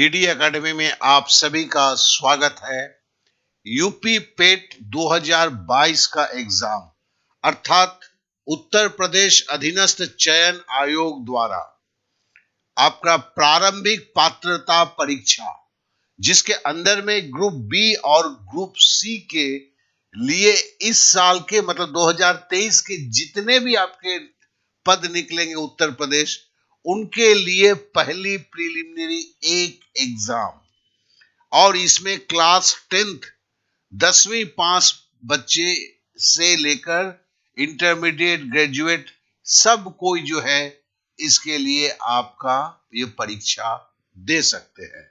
DD academy में आप सभी का स्वागत है। यूपी पेट 2022 का एग्जाम अर्थात उत्तर प्रदेश अधीनस्थ चयन आयोग द्वारा आपका प्रारंभिक पात्रता परीक्षा, जिसके अंदर में ग्रुप बी और ग्रुप सी के लिए इस साल के मतलब 2023 के जितने भी आपके पद निकलेंगे उत्तर प्रदेश, उनके लिए पहली प्रीलिमिनरी एक एग्जाम, और इसमें क्लास 10th 10वीं पास बच्चे से लेकर इंटरमीडिएट ग्रेजुएट सब कोई जो है इसके लिए आपका ये परीक्षा दे सकते हैं।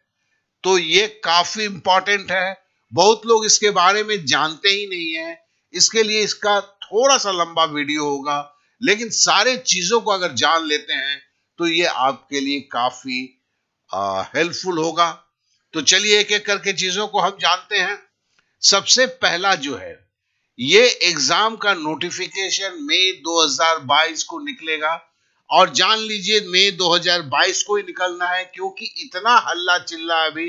तो ये काफी इंपॉर्टेंट है। बहुत लोग इसके बारे में जानते ही नहीं है, इसके लिए इसका थोड़ा सा लंबा वीडियो होगा, लेकिन सारे चीजों को अगर जान लेते हैं तो ये आपके लिए काफी हेल्पफुल होगा। तो चलिए एक एक करके चीजों को हम जानते हैं। सबसे पहला जो है, ये एग्जाम का नोटिफिकेशन मई 2022 को निकलेगा, और जान लीजिए मई 2022 को ही निकलना है, क्योंकि इतना हल्ला चिल्ला अभी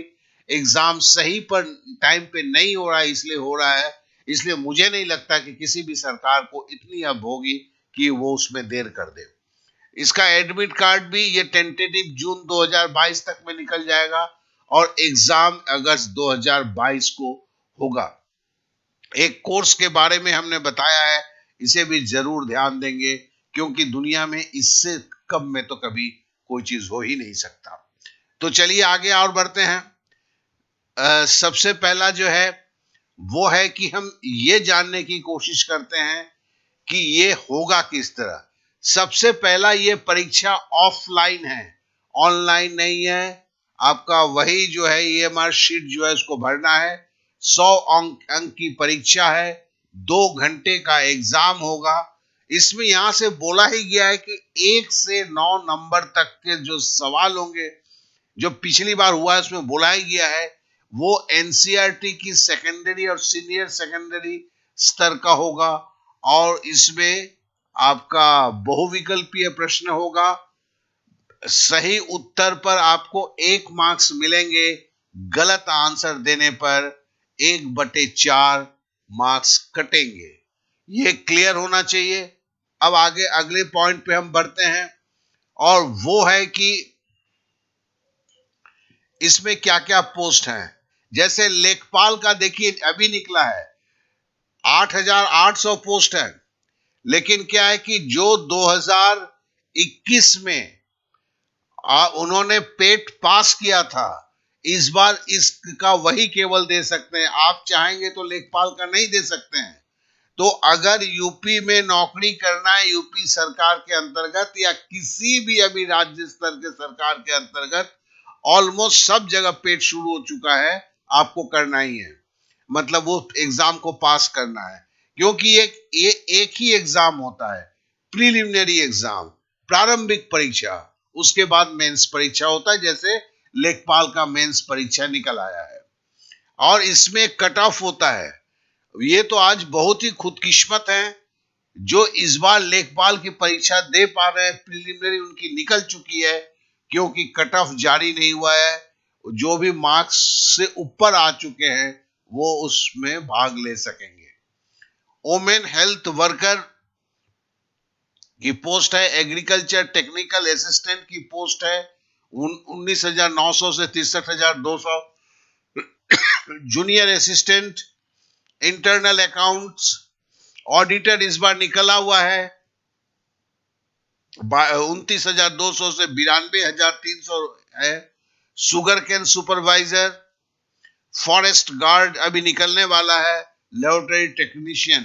एग्जाम सही पर टाइम पे नहीं हो रहा है, इसलिए हो रहा है। इसलिए मुझे नहीं लगता कि किसी भी सरकार को इतनी अब होगी कि वो उसमें देर कर दे। इसका एडमिट कार्ड भी ये टेंटेटिव जून 2022 तक में निकल जाएगा, और एग्जाम अगस्त 2022 को होगा। एक कोर्स के बारे में हमने बताया है, इसे भी जरूर ध्यान देंगे, क्योंकि दुनिया में इससे कम में तो कभी कोई चीज हो ही नहीं सकता। तो चलिए आगे और बढ़ते हैं। सबसे पहला जो है वो है कि हम ये जानने की कोशिश करते हैं कि ये होगा किस तरह। सबसे पहला ये परीक्षा ऑफलाइन है, ऑनलाइन नहीं है। आपका वही जो है EMR शीट जो है उसको भरना है। 100 अंक की परीक्षा है, 2 घंटे का एग्जाम होगा। इसमें यहां से बोला ही गया है कि 1 से 9 नंबर तक के जो सवाल होंगे, जो पिछली बार हुआ है उसमें बोला ही गया है, वो NCERT की सेकेंडरी और सीनियर सेकेंडरी स्तर का होगा, और इसमें आपका बहुविकल्पीय प्रश्न होगा। सही उत्तर पर आपको 1 मार्क्स मिलेंगे, गलत आंसर देने पर 1/4 मार्क्स कटेंगे। ये क्लियर होना चाहिए। अब आगे अगले पॉइंट पे हम बढ़ते हैं, और वो है कि इसमें क्या क्या पोस्ट हैं। जैसे लेखपाल का देखिए अभी निकला है, 8,800 पोस्ट है। लेकिन क्या है कि जो 2021 में उन्होंने पेट पास किया था, इस बार इसका वही केवल दे सकते हैं। आप चाहेंगे तो लेखपाल का नहीं दे सकते हैं। तो अगर यूपी में नौकरी करना है, यूपी सरकार के अंतर्गत या किसी भी अभी राज्य स्तर के सरकार के अंतर्गत, ऑलमोस्ट सब जगह पेट शुरू हो चुका है, आपको करना ही है। मतलब वो एग्जाम को पास करना है, क्योंकि एक ही एग्जाम होता है, प्रीलिमिनरी एग्जाम, प्रारंभिक परीक्षा, उसके बाद मेंस परीक्षा होता है। जैसे लेखपाल का मेंस परीक्षा निकल आया है, और इसमें कट ऑफ होता है। ये तो आज बहुत ही खुदकिस्मत है जो इस बार लेखपाल की परीक्षा दे पा रहे हैं। प्रीलिमिनरी उनकी निकल चुकी है, क्योंकि कट ऑफ जारी नहीं हुआ है। जो भी मार्क्स से ऊपर आ चुके हैं वो उसमें भाग ले सकेंगे। वोमेन हेल्थ वर्कर की पोस्ट है, एग्रीकल्चर टेक्निकल असिस्टेंट की पोस्ट है 19,900 से 63,200। Junior assistant internal accounts auditor इस बार निकला हुआ है 29,200 से 92,300 है। Sugar cane supervisor, forest guard अभी निकलने वाला है, लेबोरेटरी टेक्नीशियन।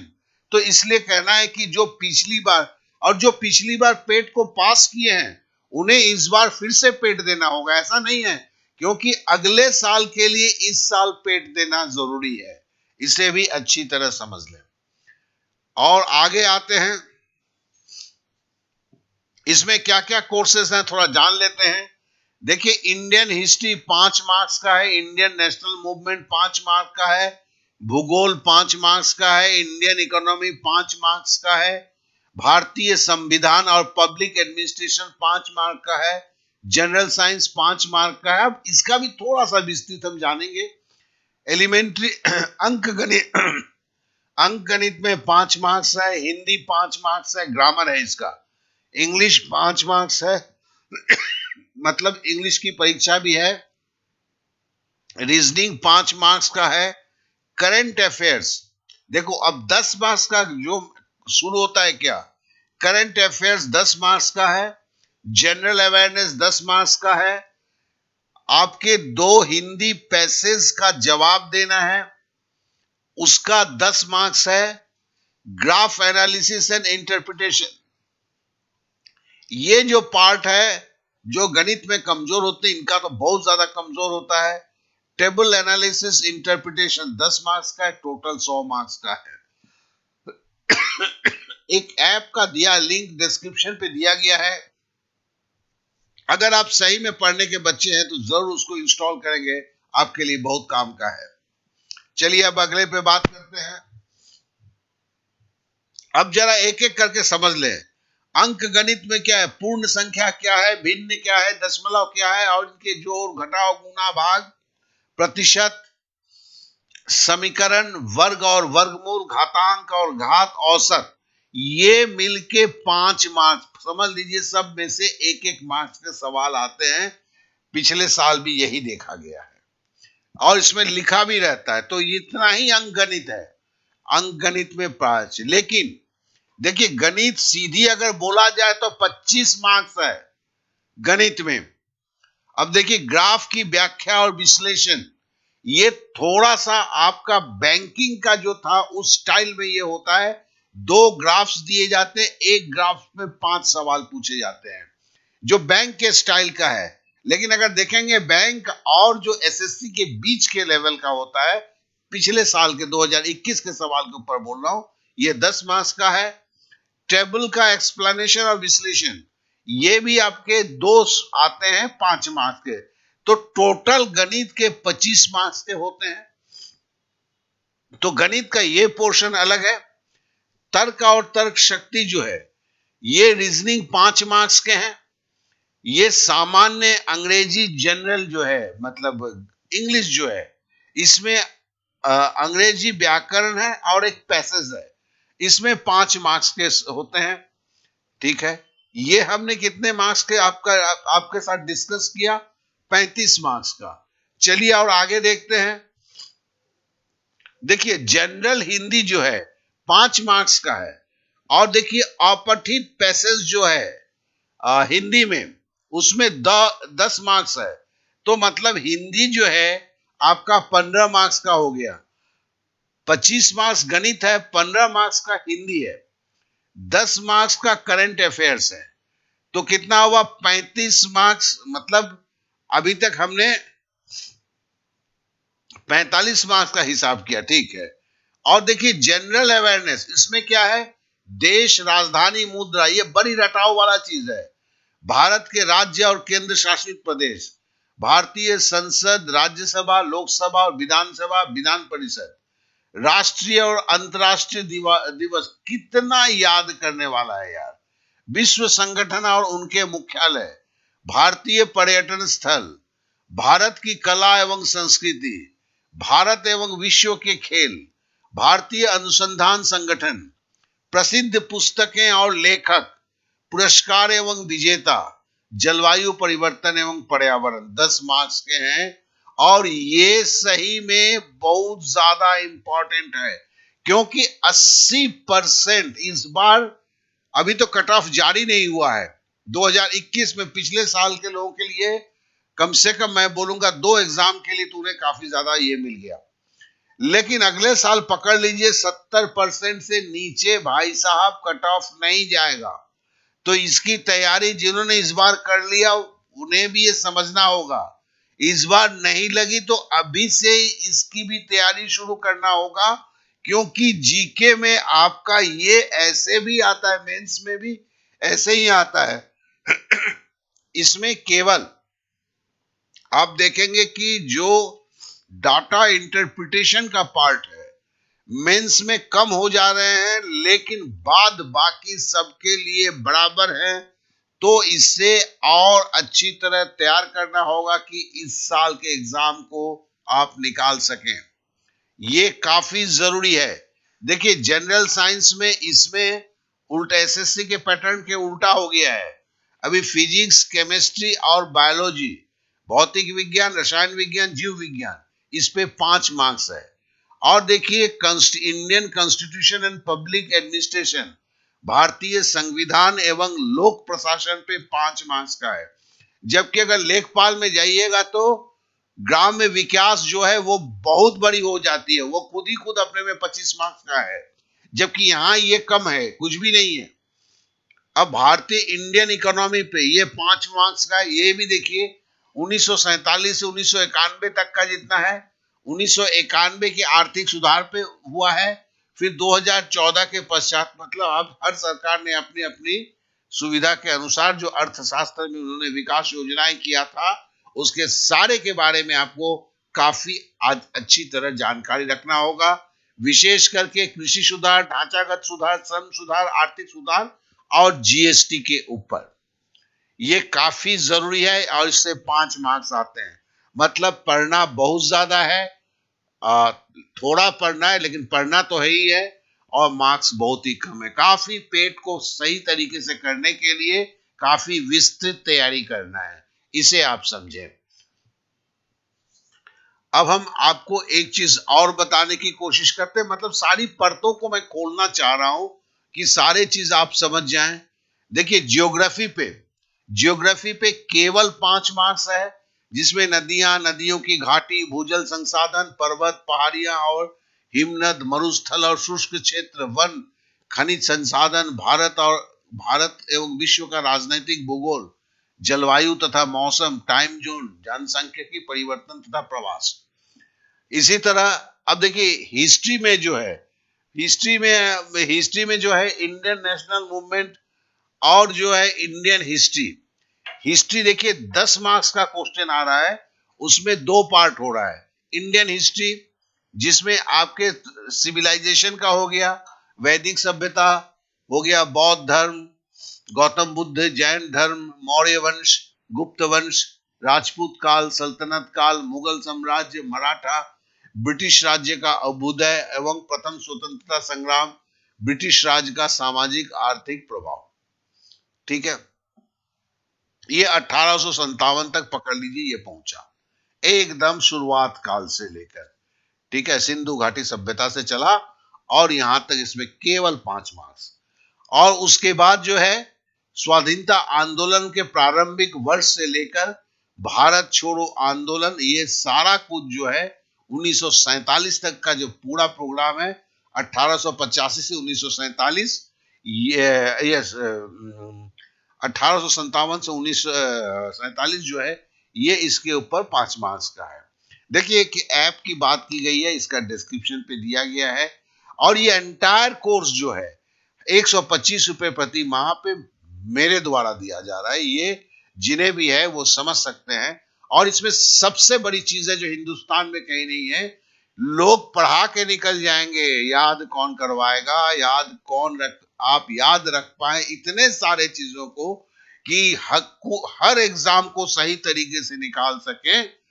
तो इसलिए कहना है कि जो पिछली बार पेट को पास किए हैं, उन्हें इस बार फिर से पेट देना होगा। ऐसा नहीं है, क्योंकि अगले साल के लिए इस साल पेट देना जरूरी है। इसे भी अच्छी तरह समझ लें। और आगे आते हैं, इसमें क्या क्या कोर्सेज हैं थोड़ा जान लेते हैं। देखिए, इंडियन हिस्ट्री 5 मार्क्स का है, इंडियन नेशनल मूवमेंट 5 मार्क्स का है, भूगोल 5 मार्क्स का है, इंडियन इकोनॉमी 5 मार्क्स का है, भारतीय संविधान और पब्लिक एडमिनिस्ट्रेशन 5 मार्क्स का है, जनरल साइंस 5 मार्क का है। अब इसका भी थोड़ा सा विस्तृत हम जानेंगे। एलिमेंट्री अंक गणित अंक गणित में 5 मार्क्स है, हिंदी 5 मार्क्स है, ग्रामर है इसका, इंग्लिश 5 मार्क्स है मतलब इंग्लिश की परीक्षा भी है, रीजनिंग 5 मार्क्स का है, करंट अफेयर्स देखो अब 10 मार्क्स का जो शुरू होता है क्या, करंट अफेयर्स 10 मार्क्स का है, जनरल अवेयरनेस 10 मार्क्स का है, आपके 2 हिंदी पैसेज का जवाब देना है उसका 10 मार्क्स है, ग्राफ एनालिसिस एंड इंटरप्रिटेशन ये जो पार्ट है जो गणित में कमजोर होते हैं इनका तो बहुत ज्यादा कमजोर होता है। टेबल एनालिसिस इंटरप्रिटेशन 10 मार्क्स का है, टोटल 100 मार्क्स का है। एक ऐप का दिया लिंक डिस्क्रिप्शन पे दिया गया है, अगर आप सही में पढ़ने के बच्चे हैं तो जरूर उसको इंस्टॉल करेंगे, आपके लिए बहुत काम का है। चलिए अब अगले पे बात करते हैं। अब जरा एक एक करके समझ ले, अंक गणित में क्या है, पूर्ण संख्या क्या है, भिन्न क्या है, दशमलव क्या है और इनके जोड़ घटाव गुणा भाग प्रतिशत समीकरण वर्ग और वर्गमूल घातांक और घात औसत ये मिलके 5 मार्क्स। समझ लीजिए सब में से एक एक मार्क्स के सवाल आते हैं, पिछले साल भी यही देखा गया है और इसमें लिखा भी रहता है। तो इतना ही अंक गणित है, अंक गणित में 5। लेकिन देखिए गणित सीधी अगर बोला जाए तो 25 मार्क्स है गणित में। अब देखिए ग्राफ की व्याख्या और विश्लेषण ये थोड़ा सा आपका बैंकिंग का जो था उस स्टाइल में ये होता है, 2 ग्राफ्स दिए जाते हैं, एक ग्राफ में 5 सवाल पूछे जाते हैं जो बैंक के स्टाइल का है। लेकिन अगर देखेंगे बैंक और जो एसएससी के बीच के लेवल का होता है, पिछले साल के 2021 के सवाल के ऊपर बोल रहा हूं, ये 10 मार्क्स का है। टेबल का एक्सप्लेनेशन और विश्लेषण ये भी आपके 2 आते हैं 5 मार्क्स के, तो टोटल गणित के 25 मार्क्स के होते हैं। तो गणित का ये पोर्शन अलग है। तर्क और तर्क शक्ति जो है ये रीजनिंग 5 मार्क्स के हैं। ये सामान्य अंग्रेजी जनरल जो है मतलब इंग्लिश जो है इसमें अंग्रेजी व्याकरण है और एक पैसेज है, इसमें 5 मार्क्स के होते हैं। ठीक है, ये हमने कितने मार्क्स के आपके साथ डिस्कस किया, 35 मार्क्स का। चलिए और आगे देखते हैं। देखिए जनरल हिंदी जो है 5 मार्क्स का है और देखिए अपठित पैसेज जो है हिंदी में उसमें 10 मार्क्स है, तो मतलब हिंदी जो है आपका 15 मार्क्स का हो गया। 25 मार्क्स गणित है, 15 मार्क्स का हिंदी है, 10 मार्क्स का करंट अफेयर्स है, तो कितना हुआ 35 मार्क्स। मतलब अभी तक हमने 45 मार्क्स का हिसाब किया। ठीक है, और देखिए जनरल अवेयरनेस इसमें क्या है, देश राजधानी मुद्रा ये बड़ी रटाव वाला चीज है, भारत के राज्य और केंद्र शासित प्रदेश, भारतीय संसद, राज्यसभा, लोकसभा और विधानसभा, विधान परिषद, राष्ट्रीय और अंतर्राष्ट्रीय दिवस कितना याद करने वाला है यार, विश्व संगठन और उनके मुख्यालय, भारतीय पर्यटन स्थल, भारत की कला एवं संस्कृति, भारत एवं विश्व के खेल, भारतीय अनुसंधान संगठन, प्रसिद्ध पुस्तकें और लेखक, पुरस्कार एवं विजेता, जलवायु परिवर्तन एवं पर्यावरण 10 मार्क्स के हैं। और ये सही में बहुत ज्यादा इंपॉर्टेंट है क्योंकि 80% इस बार, अभी तो कट ऑफ जारी नहीं हुआ है 2021 में, पिछले साल के लोगों के लिए कम से कम मैं बोलूंगा 2 एग्जाम के लिए तो उन्हें काफी ज्यादा ये मिल गया, लेकिन अगले साल पकड़ लीजिए 70% से नीचे भाई साहब कट ऑफ नहीं जाएगा। तो इसकी तैयारी जिन्होंने इस बार कर लिया उन्हें भी ये समझना होगा, इस बार नहीं लगी तो अभी से इसकी भी तैयारी शुरू करना होगा, क्योंकि जीके में आपका ये ऐसे भी आता है, मेंस में भी ऐसे ही आता है इसमें केवल आप देखेंगे कि जो डाटा इंटरप्रिटेशन का पार्ट है मेंस में कम हो जा रहे हैं, लेकिन बाद बाकी सबके लिए बराबर है। तो इससे और अच्छी तरह तैयार करना होगा कि इस साल के एग्जाम को आप निकाल सकें। ये काफी जरूरी है। देखिए जनरल साइंस में इसमें उल्टा एसएससी के पैटर्न के उल्टा हो गया है। अभी फिजिक्स, केमिस्ट्री और बायोलॉजी, भौतिक विज्ञान, रसायन विज्ञान, जीव विज्ञान, इस पे 5 मार्क्स है। और देखिए Indian constitution and public administration, भारतीय संविधान एवं लोक प्रशासन पे 5 मार्क्स का है। जबकि अगर लेखपाल में जाइएगा तो ग्राम में विकास जो है वो बहुत बड़ी हो जाती है, वो खुद ही खुद अपने में 25 मार्क्स का है, जबकि यहां ये कम है, कुछ भी नहीं है। अब भारतीय इंडियन इकोनॉमी पे ये 5 मार्क्स का है। ये भी देखिए 1947 से 1991 तक का जितना है, 1991 के आर्थिक सुधार पे हुआ है। फिर 2014 के पश्चात, मतलब अब हर सरकार ने अपनी अपनी सुविधा के अनुसार जो अर्थशास्त्र में उन्होंने विकास योजनाएं किया था, उसके सारे के बारे में आपको काफी अच्छी तरह जानकारी रखना होगा। विशेष करके कृषि सुधार, ढांचागत सुधार, श्रम सुधार, आर्थिक सुधार और जीएसटी के ऊपर ये काफी जरूरी है। और इससे 5 मार्क्स आते हैं। मतलब पढ़ना बहुत ज्यादा है, थोड़ा पढ़ना है लेकिन पढ़ना तो है ही है, और मार्क्स बहुत ही कम है। काफी पेट को सही तरीके से करने के लिए काफी विस्तृत तैयारी करना है, इसे आप समझें। अब हम आपको एक चीज और बताने की कोशिश करते हैं, मतलब सारी परतों को मैं खोलना चाह रहा हूं कि सारे चीज आप समझ जाएं। देखिए ज्योग्राफी पे केवल 5 मार्क्स है, जिसमें नदियां, नदियों की घाटी, भूजल संसाधन, पर्वत, पहाड़ियां और हिमनद, मरुस्थल और शुष्क क्षेत्र, वन, खनिज संसाधन, भारत एवं विश्व का राजनीतिक भूगोल, जलवायु तथा मौसम, टाइम जोन, जनसांख्यिकी परिवर्तन तथा प्रवास। इसी तरह अब देखिए हिस्ट्री में जो है इंडियन नेशनल मूवमेंट और जो है इंडियन हिस्ट्री देखिए 10 मार्क्स का क्वेश्चन आ रहा है। उसमें 2 पार्ट हो रहा है। इंडियन हिस्ट्री, जिसमें आपके सिविलाइजेशन का हो गया, वैदिक सभ्यता हो गया, बौद्ध धर्म, गौतम बुद्ध, जैन धर्म, मौर्य वंश, गुप्त वंश, राजपूत काल, सल्तनत काल, मुगल साम्राज्य, मराठा, ब्रिटिश राज्य का अभ्युदय एवं प्रथम स्वतंत्रता संग्राम, ब्रिटिश राज का सामाजिक आर्थिक प्रभाव। ठीक है, ये 1857 तक पकड़ लीजिए, ये पहुंचा एकदम शुरुआत काल से लेकर। ठीक है, सिंधु घाटी सभ्यता से चला और यहां तक इसमें केवल 5 मार्क्स। और उसके बाद जो है स्वाधीनता आंदोलन के प्रारंभिक वर्ष से लेकर भारत छोड़ो आंदोलन, ये सारा कुछ जो है 1947 तक का जो पूरा प्रोग्राम है, 1885 से 1947, ये 1857 से 1947 जो है, ये इसके ऊपर 5 मार्क्स का है। देखिए कि ऐप की बात की गई है, इसका डिस्क्रिप्शन पे दिया गया है। और ये एंटायर कोर्स जो है 125 रुपए प्रति माह पे मेरे द्वारा दिया जा रहा है। ये जिन्हें भी है वो समझ सकते हैं। और इसमें सबसे बड़ी चीज है जो हिंदुस्तान में कहीं नहीं है, लोग पढ़ा के निकल जाएंगे, याद कौन करवाएगा, आप याद रख पाए इतने सारे चीजों को कि हर एग्जाम को सही तरीके से निकाल सके,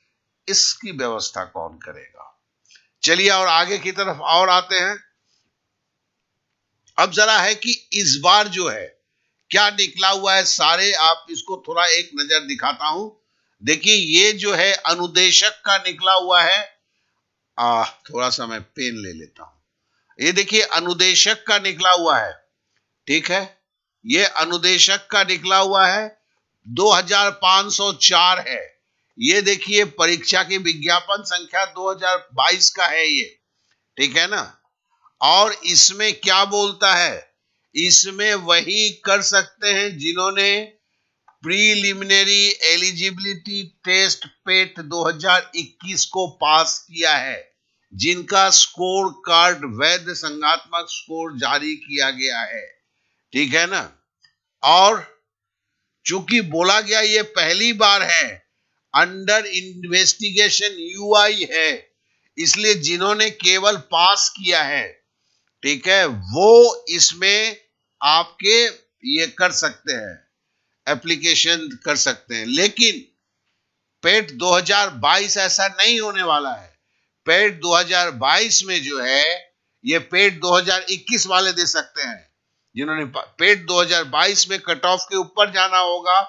इसकी व्यवस्था कौन करेगा। चलिए और आगे की तरफ और आते हैं। अब जरा है कि इस बार जो है क्या निकला हुआ है, सारे आप इसको थोड़ा एक नजर दिखाता हूं। देखिए ये जो है अनुदेशक का निकला हुआ है। थोड़ा सा मैं पेन ले लेता हूं। ये देखिए अनुदेशक का निकला हुआ है। ठीक है, ये अनुदेशक का निकला हुआ है, 2504 है। ये देखिए परीक्षा की विज्ञापन संख्या 2022 का है ये। ठीक है ना। और इसमें क्या बोलता है, इसमें वही कर सकते हैं जिन्होंने प्रीलिमिनरी एलिजिबिलिटी टेस्ट पेट 2021 को पास किया है, जिनका स्कोर कार्ड वैध संज्ञात्मक स्कोर जारी किया गया है। ठीक है ना। और चूंकि बोला गया ये पहली बार है, अंडर इन्वेस्टिगेशन यूआई है, इसलिए जिन्होंने केवल पास किया है, ठीक है, वो इसमें आपके ये कर सकते हैं, एप्लीकेशन कर सकते हैं। लेकिन पेट 2022 ऐसा नहीं होने वाला है। पेट 2022 में जो है ये पेट 2021 वाले दे सकते हैं। जिन्होंने पेट 2022 में कट ऑफ के ऊपर जाना होगा,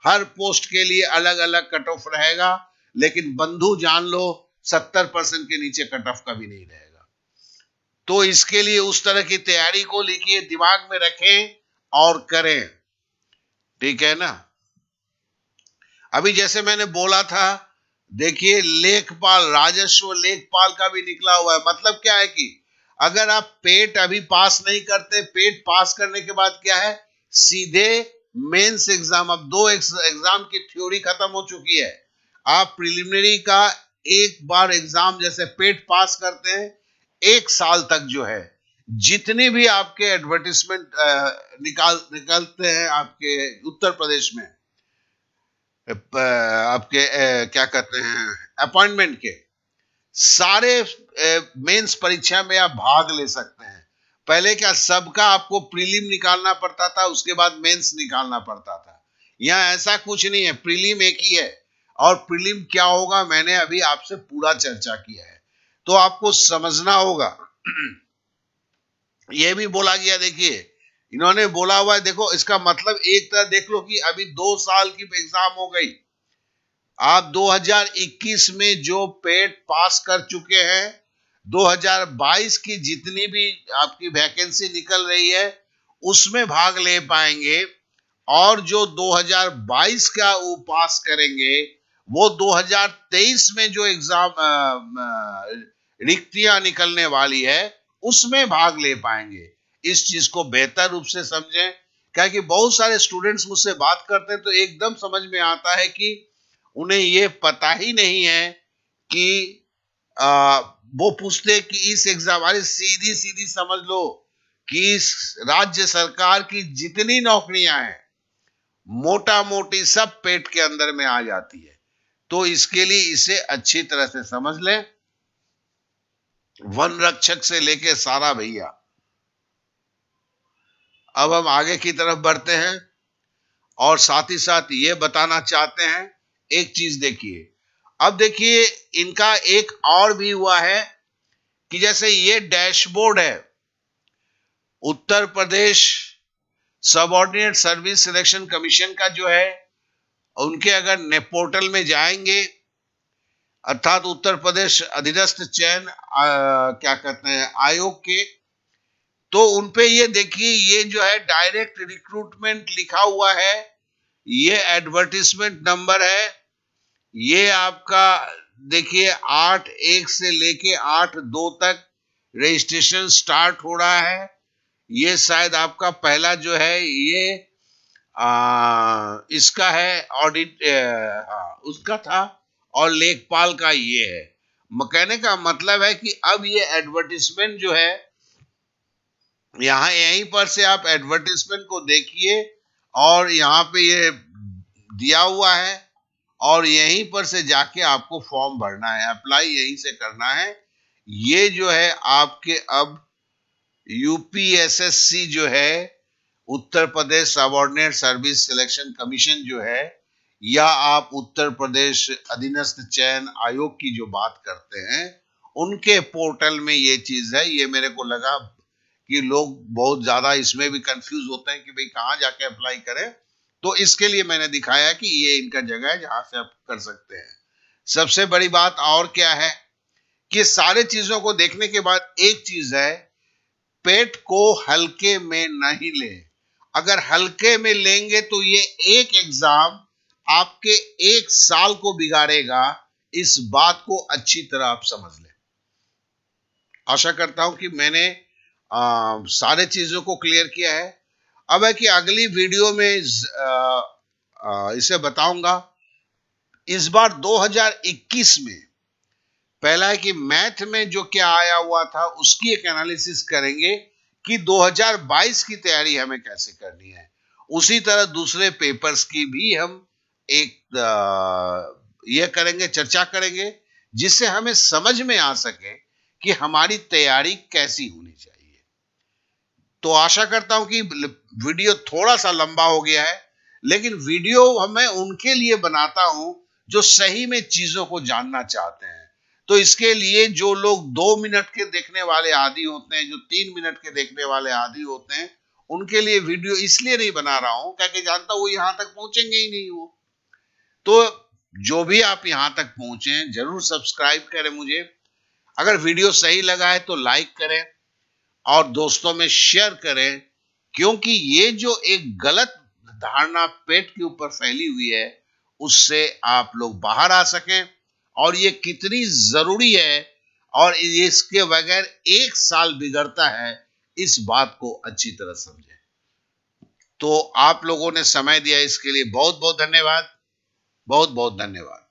हर पोस्ट के लिए अलग अलग कट ऑफ रहेगा, लेकिन बंधु जान लो 70% के नीचे कट ऑफ कभी नहीं रहेगा। तो इसके लिए उस तरह की तैयारी को लिखिए, दिमाग में रखें और करें, ठीक है ना। अभी जैसे मैंने बोला था, देखिए लेखपाल, राजस्व लेखपाल का भी निकला हुआ है। मतलब क्या है कि अगर आप पेट अभी पास नहीं करते, पेट पास करने के बाद क्या है, सीधे मेंस एग्जाम। अब 2 एग्जाम की थ्योरी खत्म हो चुकी है। आप प्रिलिमिनरी का एक बार एग्जाम जैसे पेट पास करते हैं, 1 साल तक जो है जितनी भी आपके एडवर्टिजमेंट निकलते हैं आपके उत्तर प्रदेश में, आपके क्या कहते हैं अपॉइंटमेंट के, सारे मेंस परीक्षा में आप भाग ले सकते हैं। पहले क्या सबका आपको प्रीलिम निकालना पड़ता था, उसके बाद मेंस निकालना पड़ता था। यहाँ ऐसा कुछ नहीं है, प्रीलिम एक ही है। और प्रीलिम क्या होगा मैंने अभी आपसे पूरा चर्चा किया है, तो आपको समझना होगा। यह भी बोला गया, देखिए इन्होंने बोला हुआ है, देखो इसका मतलब एक तरह देख लो कि अभी 2 साल की एग्जाम हो गई। आप 2021 में जो पेट पास कर चुके हैं, 2022 की जितनी भी आपकी वैकेंसी निकल रही है उसमें भाग ले पाएंगे। और जो 2022 का वो पास करेंगे, वो 2023 में जो एग्जाम रिक्तियां निकलने वाली है उसमें भाग ले पाएंगे। इस चीज को बेहतर रूप से समझें, क्या कि बहुत सारे स्टूडेंट्स मुझसे बात करते हैं तो एकदम समझ में आता है कि उन्हें ये पता ही नहीं है कि वो पूछते कि इस एग्जाम, अरे सीधी सीधी समझ लो कि इस राज्य सरकार की जितनी नौकरियां हैं मोटा मोटी सब पेट के अंदर में आ जाती है। तो इसके लिए इसे अच्छी तरह से समझ लें, वन रक्षक से लेके सारा भैया। अब हम आगे की तरफ बढ़ते हैं और साथ ही साथ ये बताना चाहते हैं एक चीज। देखिए अब देखिए इनका एक और भी हुआ है कि जैसे ये डैशबोर्ड है Uttar Pradesh subordinate service selection commission का जो है, उनके अगर पोर्टल में जाएंगे, अर्थात उत्तर प्रदेश अधीनस्थ चयन क्या कहते हैं आयोग के, तो उनपे ये देखिए ये जो है डायरेक्ट रिक्रूटमेंट लिखा हुआ है, ये एडवर्टिजमेंट नंबर है, ये आपका देखिए 8/1 से लेके 8/2 तक रजिस्ट्रेशन स्टार्ट हो रहा है। ये शायद आपका पहला जो है ये इसका है ऑडिट, हाँ उसका था, और लेखपाल का ये है। कहने का मतलब है कि अब ये एडवर्टिजमेंट जो है, यहाँ यहीं पर से आप एडवर्टिजमेंट को देखिए और यहाँ पे ये दिया हुआ है और यहीं पर से जाके आपको फॉर्म भरना है, अप्लाई यहीं से करना है। ये जो है आपके अब यूपीएसएससी जो है Uttar Pradesh subordinate service selection commission जो है, या आप उत्तर प्रदेश अधीनस्थ चयन आयोग की जो बात करते हैं, उनके पोर्टल में ये चीज है। ये मेरे को लगा कि लोग बहुत ज्यादा इसमें भी कंफ्यूज होते हैं कि भाई कहाँ जाके अप्लाई करें, तो इसके लिए मैंने दिखाया कि ये इनका जगह है जहां से आप कर सकते हैं। सबसे बड़ी बात और क्या है कि सारे चीजों को देखने के बाद एक चीज है, पेट को हल्के में नहीं ले। अगर हल्के में लेंगे तो ये एक एग्जाम आपके 1 साल को बिगाड़ेगा। इस बात को अच्छी तरह आप समझ लें। आशा करता हूं कि मैंने सारे चीजों को क्लियर किया है। अब है कि अगली वीडियो में इसे बताऊंगा। इस बार 2021 में पहला है कि मैथ में जो क्या आया हुआ था उसकी एक एनालिसिस करेंगे कि 2022 की तैयारी हमें कैसे करनी है। उसी तरह दूसरे पेपर्स की भी हम एक ये करेंगे, चर्चा करेंगे, जिससे हमें समझ में आ सके कि हमारी तैयारी कैसी होनी चाहिए। तो आशा करता हूं कि वीडियो थोड़ा सा लंबा हो गया है, लेकिन वीडियो मैं उनके लिए बनाता हूं जो सही में चीजों को जानना चाहते हैं। तो इसके लिए जो लोग 2 मिनट के देखने वाले आदि होते हैं, जो 3 मिनट के देखने वाले आदि होते हैं, उनके लिए वीडियो इसलिए नहीं बना रहा हूं क्योंकि जानता हूं वो यहां तक पहुंचेंगे ही नहीं। वो तो जो भी आप यहां तक पहुंचे जरूर सब्सक्राइब करें मुझे। अगर वीडियो सही लगा है तो लाइक करें और दोस्तों में शेयर करें, क्योंकि ये जो एक गलत धारणा पेट के ऊपर फैली हुई है उससे आप लोग बाहर आ सकें, और ये कितनी जरूरी है और इसके बगैर 1 साल बिगड़ता है, इस बात को अच्छी तरह समझें। तो आप लोगों ने समय दिया इसके लिए बहुत बहुत धन्यवाद। बहुत बहुत धन्यवाद।